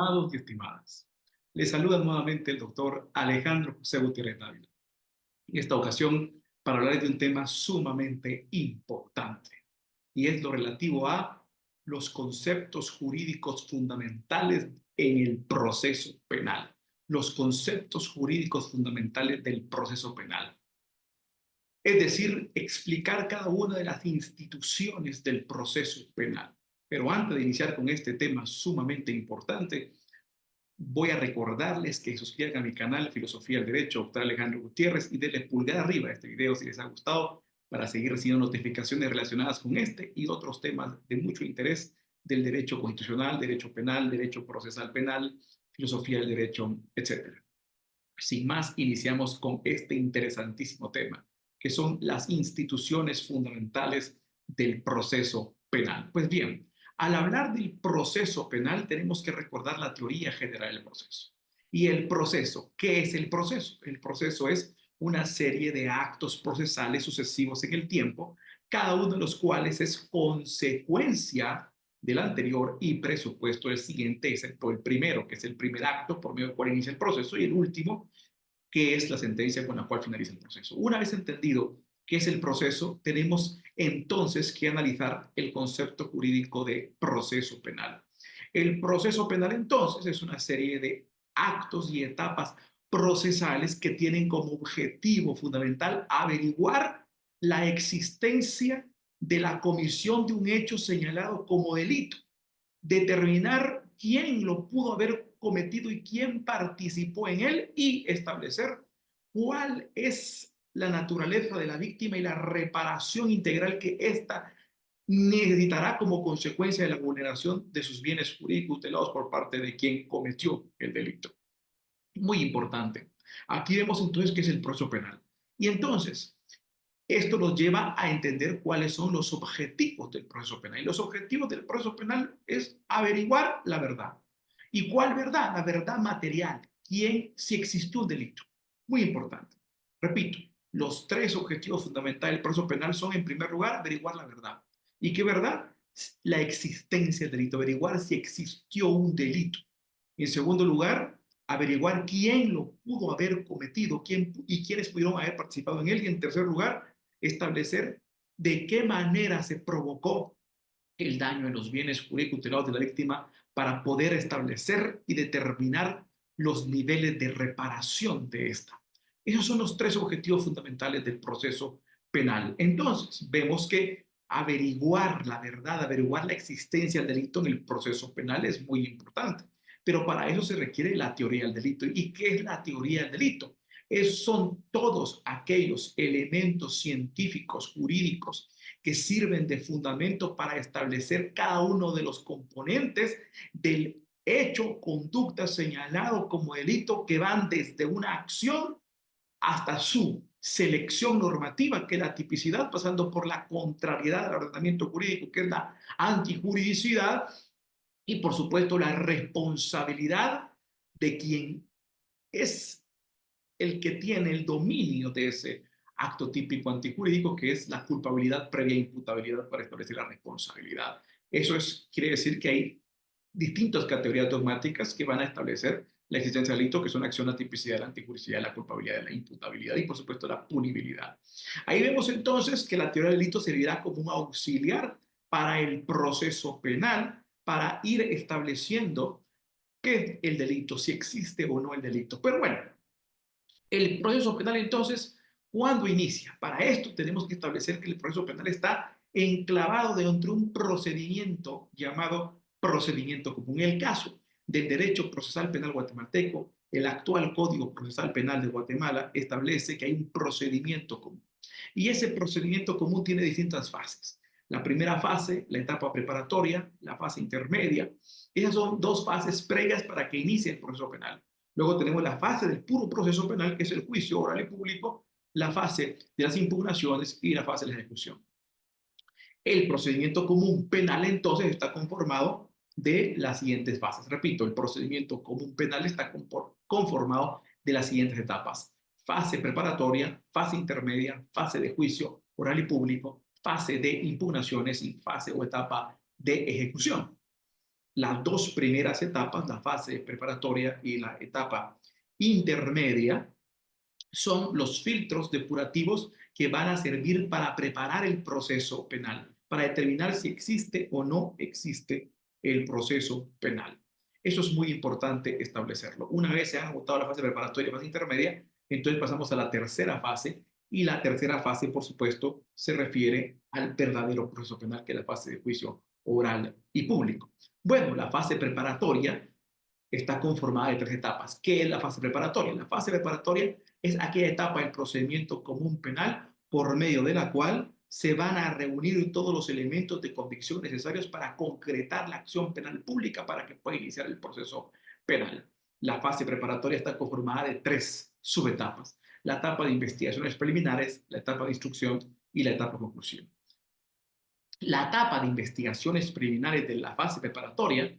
Estimados y estimadas, les saluda nuevamente el doctor Alejandro José Gutiérrez Dávila. En esta ocasión, para hablar de un tema sumamente importante, y es lo relativo a los conceptos jurídicos fundamentales en el proceso penal. Los conceptos jurídicos fundamentales del proceso penal. Es decir, explicar cada una de las instituciones del proceso penal. Pero antes de iniciar con este tema sumamente importante, voy a recordarles que suscriban a mi canal Filosofía del Derecho, doctor Alejandro Gutiérrez, y denle pulgar arriba a este video si les ha gustado para seguir recibiendo notificaciones relacionadas con este y otros temas de mucho interés del derecho constitucional, derecho penal, derecho procesal penal, filosofía del derecho, etcétera. Sin más, iniciamos con este interesantísimo tema, que son las instituciones fundamentales del proceso penal. Pues bien, al hablar del proceso penal tenemos que recordar la teoría general del proceso. Y el proceso, ¿qué es el proceso? El proceso es una serie de actos procesales sucesivos en el tiempo, cada uno de los cuales es consecuencia del anterior y presupuesto del siguiente, excepto el primero, que es el primer acto por medio del cual inicia el proceso, y el último, que es la sentencia con la cual finaliza el proceso. Una vez entendido qué es el proceso, tenemos entonces que analizar el concepto jurídico de proceso penal. El proceso penal entonces es una serie de actos y etapas procesales que tienen como objetivo fundamental averiguar la existencia de la comisión de un hecho señalado como delito, determinar quién lo pudo haber cometido y quién participó en él y establecer cuál es la naturaleza de la víctima y la reparación integral que ésta necesitará como consecuencia de la vulneración de sus bienes jurídicos tutelados por parte de quien cometió el delito. Muy importante. Aquí vemos entonces qué es el proceso penal. Y entonces, esto nos lleva a entender cuáles son los objetivos del proceso penal. Y los objetivos del proceso penal es averiguar la verdad. ¿Y cuál verdad? La verdad material. ¿Quién, si existió un delito? Muy importante. Repito, los tres objetivos fundamentales del proceso penal son, en primer lugar, averiguar la verdad. ¿Y qué verdad? La existencia del delito, averiguar si existió un delito. En segundo lugar, averiguar quién lo pudo haber cometido, quién y quiénes pudieron haber participado en él. Y en tercer lugar, establecer de qué manera se provocó el daño en los bienes jurídicos tutelados de la víctima para poder establecer y determinar los niveles de reparación de esta. Esos son los tres objetivos fundamentales del proceso penal. Entonces, vemos que averiguar la verdad, averiguar la existencia del delito en el proceso penal es muy importante. Pero para eso se requiere la teoría del delito. ¿Y qué es la teoría del delito? Son todos aquellos elementos científicos, jurídicos, que sirven de fundamento para establecer cada uno de los componentes del hecho, conducta señalado como delito, que van desde una acción hasta su selección normativa, que es la tipicidad, pasando por la contrariedad del ordenamiento jurídico, que es la antijuridicidad, y por supuesto la responsabilidad de quien es el que tiene el dominio de ese acto típico antijurídico, que es la culpabilidad previa imputabilidad para establecer la responsabilidad. Eso quiere decir que hay distintas categorías dogmáticas que van a establecer la existencia del delito, que son la acción, la tipicidad, la antijuridicidad, la culpabilidad, la imputabilidad y, por supuesto, la punibilidad. Ahí vemos entonces que la teoría del delito servirá como un auxiliar para el proceso penal, para ir estableciendo qué es el delito, si existe o no el delito. Pero bueno, el proceso penal entonces, ¿cuándo inicia? Para esto tenemos que establecer que el proceso penal está enclavado dentro de un procedimiento llamado procedimiento común. En el caso del derecho procesal penal guatemalteco, el actual Código Procesal Penal de Guatemala establece que hay un procedimiento común. Y ese procedimiento común tiene distintas fases. La primera fase, la etapa preparatoria, la fase intermedia. Esas son dos fases previas para que inicie el proceso penal. Luego tenemos la fase del puro proceso penal, que es el juicio oral y público, la fase de las impugnaciones y la fase de la ejecución. El procedimiento común penal entonces está conformado de las siguientes fases. Repito, el procedimiento común penal está conformado de las siguientes etapas: fase preparatoria, fase intermedia, fase de juicio oral y público, fase de impugnaciones y fase o etapa de ejecución. las dos primeras etapas, la fase preparatoria y la etapa intermedia, son los filtros depurativos que van a servir para preparar el proceso penal, para determinar si existe o no existe el proceso penal. Eso es muy importante establecerlo. Una vez se ha agotado la fase preparatoria y la fase intermedia, entonces pasamos a la tercera fase, y la tercera fase, por supuesto, se refiere al verdadero proceso penal, que es la fase de juicio oral y público. Bueno, la fase preparatoria está conformada de tres etapas. ¿Qué es la fase preparatoria? La fase preparatoria es aquella etapa del procedimiento común penal por medio de la cual se van a reunir todos los elementos de convicción necesarios para concretar la acción penal pública para que pueda iniciar el proceso penal. La fase preparatoria está conformada de tres subetapas: la etapa de investigaciones preliminares, la etapa de instrucción y la etapa conclusiva. La etapa de investigaciones preliminares de la fase preparatoria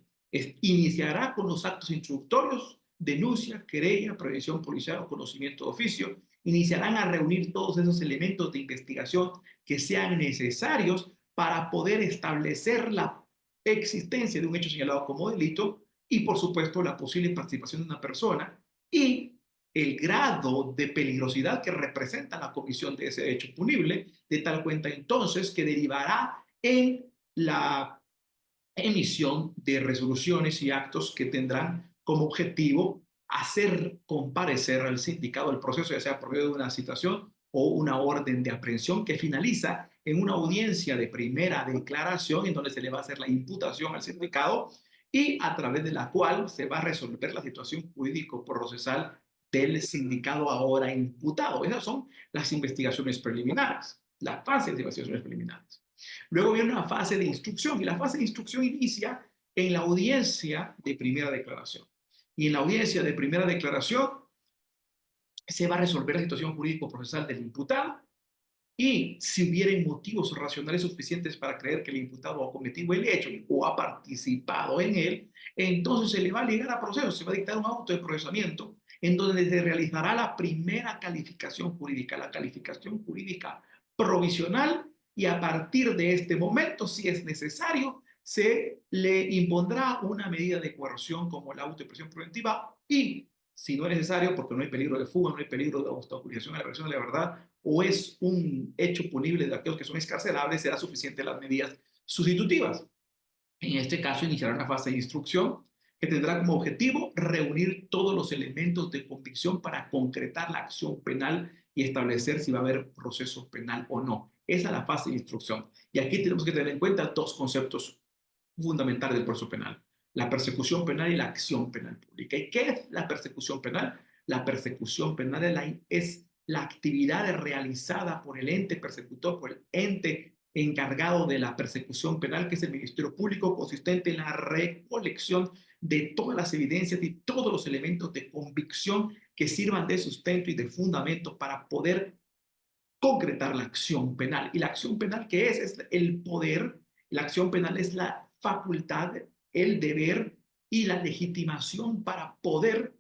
iniciará con los actos instructorios, denuncia, querella, prevención policial o conocimiento de oficio. Iniciarán a reunir todos esos elementos de investigación que sean necesarios para poder establecer la existencia de un hecho señalado como delito y, por supuesto, la posible participación de una persona y el grado de peligrosidad que representa la comisión de ese hecho punible, de tal cuenta entonces que derivará en la emisión de resoluciones y actos que tendrán como objetivo hacer comparecer al sindicado el proceso, ya sea por medio de una citación o una orden de aprehensión que finaliza en una audiencia de primera declaración en donde se le va a hacer la imputación al sindicado y a través de la cual se va a resolver la situación jurídico-procesal del sindicado ahora imputado. Esas son las investigaciones preliminares, la fase de investigaciones preliminares. Luego viene una fase de instrucción y la fase de instrucción inicia en la audiencia de primera declaración. Y en la audiencia de primera declaración se va a resolver la situación jurídico-procesal del imputado y si hubieren motivos racionales suficientes para creer que el imputado ha cometido el hecho o ha participado en él, entonces se le va a ligar a proceso, se va a dictar un auto de procesamiento en donde se realizará la primera calificación jurídica, la calificación jurídica provisional, y a partir de este momento, si es necesario, se le impondrá una medida de coerción como la auto de prisión preventiva y, si no es necesario, porque no hay peligro de fuga, no hay peligro de obstaculización a la versión de la verdad, o es un hecho punible de aquellos que son escarcelables, será suficiente las medidas sustitutivas. En este caso, iniciará una fase de instrucción que tendrá como objetivo reunir todos los elementos de convicción para concretar la acción penal y establecer si va a haber proceso penal o no. Esa es la fase de instrucción. Y aquí tenemos que tener en cuenta dos conceptos fundamentales del proceso penal: la persecución penal y la acción penal pública. ¿Y qué es la persecución penal? La persecución penal es la actividad realizada por el ente persecutor, por el ente encargado de la persecución penal, que es el Ministerio Público, consistente en la recolección de todas las evidencias y todos los elementos de convicción que sirvan de sustento y de fundamento para poder concretar la acción penal. ¿Y la acción penal qué es? Es el poder. La acción penal es la facultad, el deber y la legitimación para poder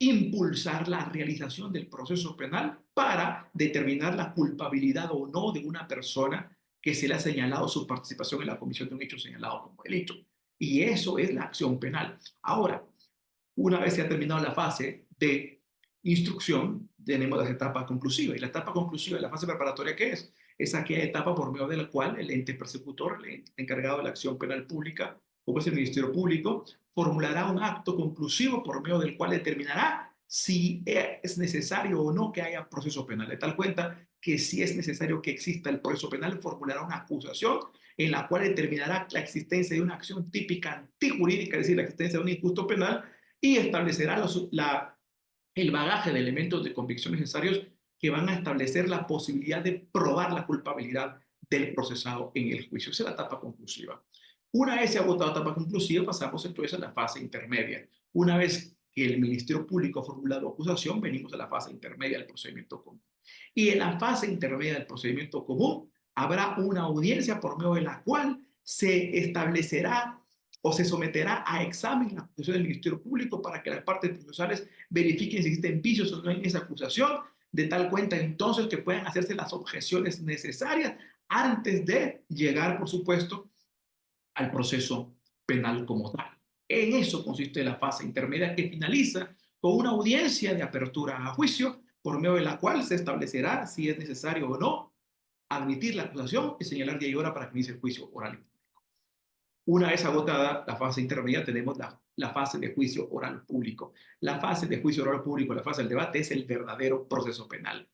impulsar la realización del proceso penal para determinar la culpabilidad o no de una persona que se le ha señalado su participación en la comisión de un hecho señalado como delito. Y eso es la acción penal. Ahora, una vez que ha terminado la fase de instrucción, tenemos la etapa conclusiva. Y la etapa conclusiva de la fase preparatoria, ¿qué es? Es aquella etapa por medio de la cual el ente persecutor, el ente encargado de la acción penal pública, como es el Ministerio Público, formulará un acto conclusivo por medio del cual determinará si es necesario o no que haya proceso penal. De tal cuenta que si es necesario que exista el proceso penal, formulará una acusación en la cual determinará la existencia de una acción típica antijurídica, es decir, la existencia de un injusto penal, y establecerá el bagaje de elementos de convicción necesarios que van a establecer la posibilidad de probar la culpabilidad del procesado en el juicio. Esa es la etapa conclusiva. Una vez se ha agotado la etapa conclusiva, pasamos entonces a la fase intermedia. Una vez que el Ministerio Público ha formulado acusación, venimos a la fase intermedia del procedimiento común. Y en la fase intermedia del procedimiento común habrá una audiencia por medio de la cual se establecerá o se someterá a examen la acusación del Ministerio Público para que las partes procesales verifiquen si existen vicios o no en esa acusación, de tal cuenta entonces que puedan hacerse las objeciones necesarias antes de llegar, por supuesto, al proceso penal como tal. En eso consiste la fase intermedia que finaliza con una audiencia de apertura a juicio por medio de la cual se establecerá si es necesario o no admitir la acusación y señalar día y hora para que inicie el juicio oral. Una vez agotada la fase intermedia, tenemos la fase de juicio oral público. La fase de juicio oral público, la fase del debate, es el verdadero proceso penal.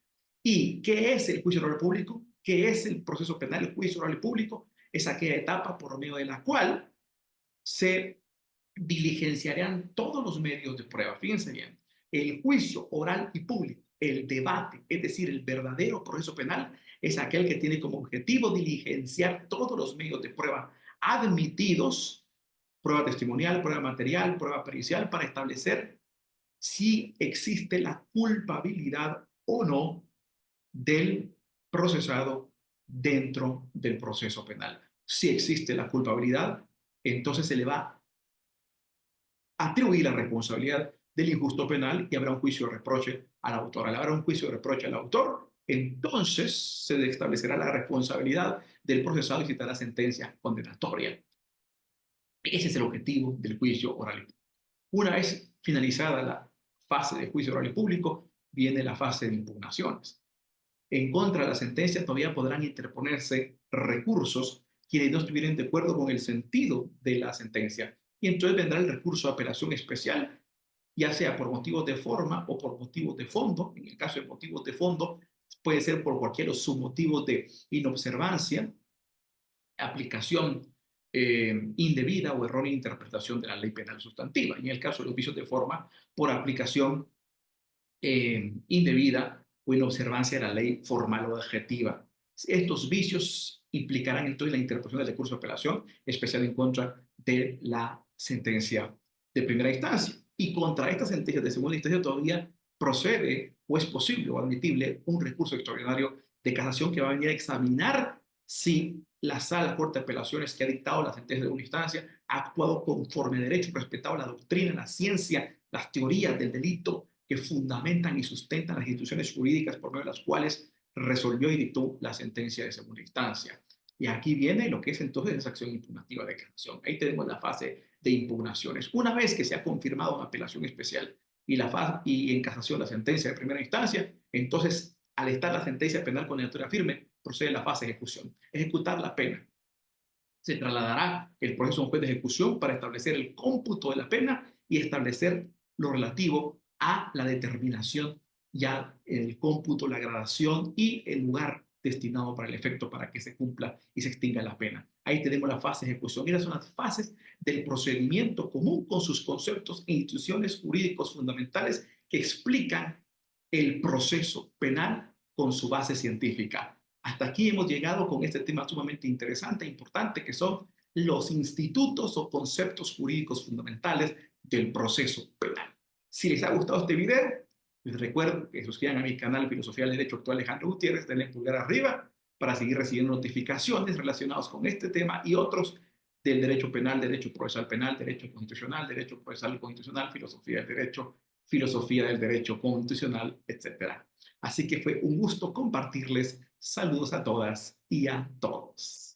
¿Y qué es el juicio oral público? ¿Qué es el proceso penal? El juicio oral público es aquella etapa por medio de la cual se diligenciarán todos los medios de prueba. Fíjense bien, el juicio oral y público, el debate, es decir, el verdadero proceso penal, es aquel que tiene como objetivo diligenciar todos los medios de prueba admitidos, prueba testimonial, prueba material, prueba pericial, para establecer si existe la culpabilidad o no del procesado dentro del proceso penal. Si existe la culpabilidad, entonces se le va a atribuir la responsabilidad del injusto penal y habrá un juicio de reproche al autor. Al haber un juicio de reproche al autor, entonces se establecerá la responsabilidad del procesado y citará sentencia condenatoria. Ese es el objetivo del juicio oral y público. Una vez finalizada la fase de juicio oral y público, viene la fase de impugnaciones. En contra de la sentencia todavía podrán interponerse recursos quienes no estuvieran de acuerdo con el sentido de la sentencia. Y entonces vendrá el recurso de apelación especial, ya sea por motivos de forma o por motivos de fondo. En el caso de motivos de fondo, puede ser por cualquier submotivo de inobservancia, aplicación indebida o errónea interpretación de la ley penal sustantiva. Y en el caso de los vicios de forma, por aplicación indebida o inobservancia de la ley formal o adjetiva. Estos vicios implicarán entonces la interposición del recurso de apelación especial en contra de la sentencia de primera instancia. Y contra esta sentencia de segunda instancia todavía procede o es posible o admitible un recurso extraordinario de casación que va a venir a examinar si la sala corte de apelaciones que ha dictado la sentencia de segunda instancia ha actuado conforme a derecho, respetado la doctrina, la ciencia, las teorías del delito que fundamentan y sustentan las instituciones jurídicas por medio de las cuales resolvió y dictó la sentencia de segunda instancia. Y aquí viene lo que es entonces esa acción impugnativa de casación. Ahí tenemos la fase de impugnaciones. Una vez que se ha confirmado una apelación especial y en casación la sentencia de primera instancia, entonces, al estar la sentencia penal condenatoria firme, procede la fase de ejecución. Ejecutar la pena. Se trasladará el proceso a un juez de ejecución para establecer el cómputo de la pena y establecer lo relativo a la determinación, ya el cómputo, la gradación y el lugar destinado para el efecto para que se cumpla y se extinga la pena. Ahí tenemos la fase de ejecución. Esas son las fases del procedimiento común con sus conceptos e instituciones jurídicos fundamentales que explican el proceso penal con su base científica. Hasta aquí hemos llegado con este tema sumamente interesante e importante que son los institutos o conceptos jurídicos fundamentales del proceso penal. Si les ha gustado este video, les recuerdo que suscriban a mi canal Filosofía del Derecho Actual Alejandro Gutiérrez, denle pulgar arriba para seguir recibiendo notificaciones relacionadas con este tema y otros del derecho penal, derecho procesal penal, derecho constitucional, derecho procesal constitucional, filosofía del derecho constitucional, etcétera. Así que fue un gusto compartirles. Saludos a todas y a todos.